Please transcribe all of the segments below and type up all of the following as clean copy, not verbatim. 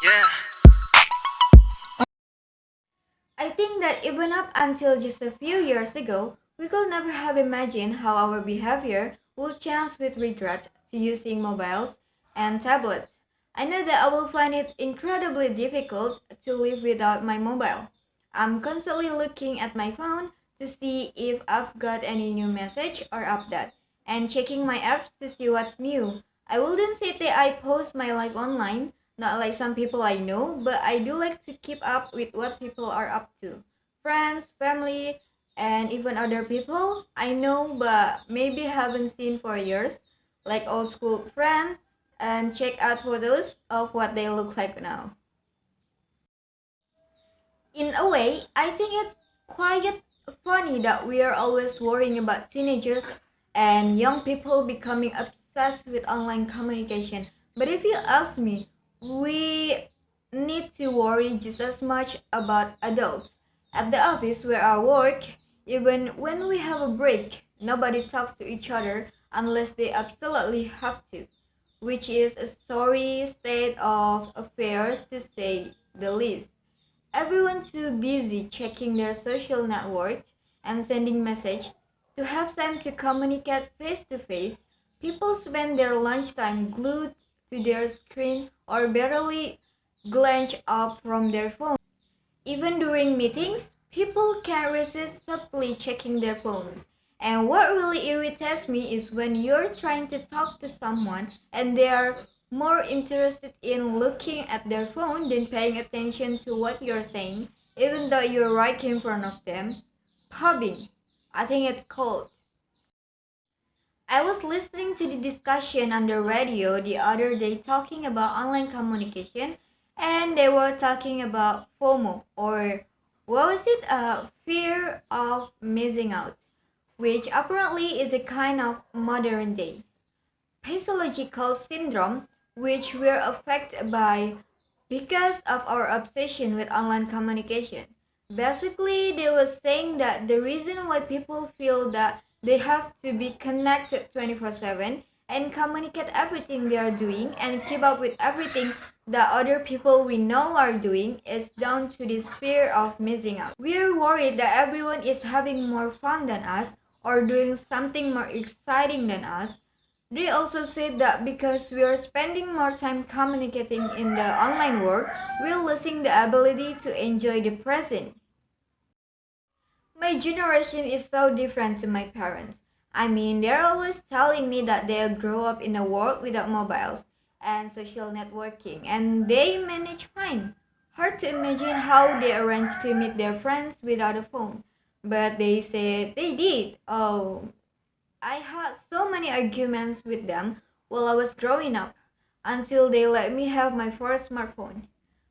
Yeah. I think that even up until just a few years ago, we could never have imagined how our behavior would change with regard to using mobiles and tablets. I know that I will find it incredibly difficult to live without my mobile. I'm constantly looking at my phone to see if I've got any new message or update, and checking my apps to see what's new. I wouldn't say that I post my life online, not like some people I know, but I do like to keep up with what people are up to. Friends, family, and even other people I know but maybe haven't seen for years, like old school friends, and check out photos of what they look like now. In a way, I think it's quite funny that we are always worrying about teenagers and young people becoming obsessed with online communication. But if you ask me, we need to worry just as much about adults. At the office where I work, even when we have a break, nobody talks to each other unless they absolutely have to, which is a sorry state of affairs to say the least. Everyone's too busy checking their social networks and sending messages to have time to communicate face to face. People spend their lunchtime glued to their screen or barely glance up from their phone. Even during meetings, people can't resist subtly checking their phones. And what really irritates me is when you're trying to talk to someone and they are more interested in looking at their phone than paying attention to what you're saying, even though you're right in front of them. Pubbing, I think it's called. I was listening to the discussion on the radio the other day talking about online communication, and they were talking about FOMO, or what was it? Fear of missing out, which apparently is a kind of modern day pathological syndrome which we're affected by because of our obsession with online communication. Basically, they were saying that the reason why people feel that they have to be connected 24/7 and communicate everything they are doing and keep up with everything that other people we know are doing is down to this fear of missing out. We're worried that everyone is having more fun than us or doing something more exciting than us. They also said that because we are spending more time communicating in the online world, we're losing the ability to enjoy the present. My generation is so different to my parents. I mean, they're always telling me that they grew up in a world without mobiles and social networking, and they manage fine. Hard to imagine how they arranged to meet their friends without a phone. But they said they did. Oh, I had so many arguments with them while I was growing up until they let me have my first smartphone.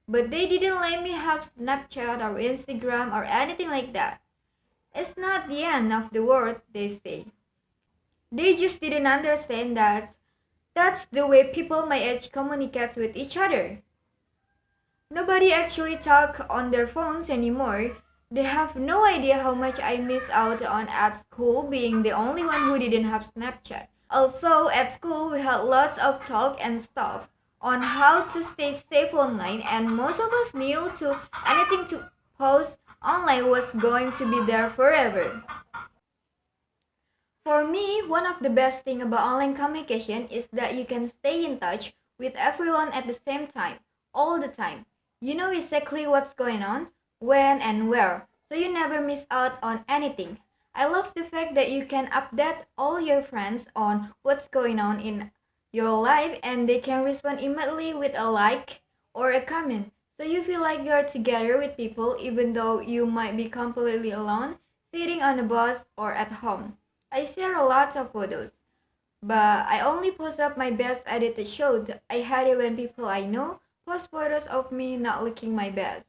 But they didn't let me have Snapchat or Instagram or anything like that. It's not the end of the world, they say. They just didn't understand that that's the way people my age communicate with each other. Nobody actually talk on their phones anymore. They have no idea how much I miss out on at school being the only one who didn't have Snapchat. Also, at school we had lots of talk and stuff on how to stay safe online, and most of us knew to anything to post online was going to be there forever. For me, one of the best things about online communication is that you can stay in touch with everyone at the same time, all the time. You know exactly what's going on, when and where, so you never miss out on anything. I love the fact that you can update all your friends on what's going on in your life and they can respond immediately with a like or a comment. So you feel like you're together with people even though you might be completely alone, sitting on a bus or at home. I share a lot of photos, but I only post up my best edited shots. I hate it when people I know post photos of me not looking my best.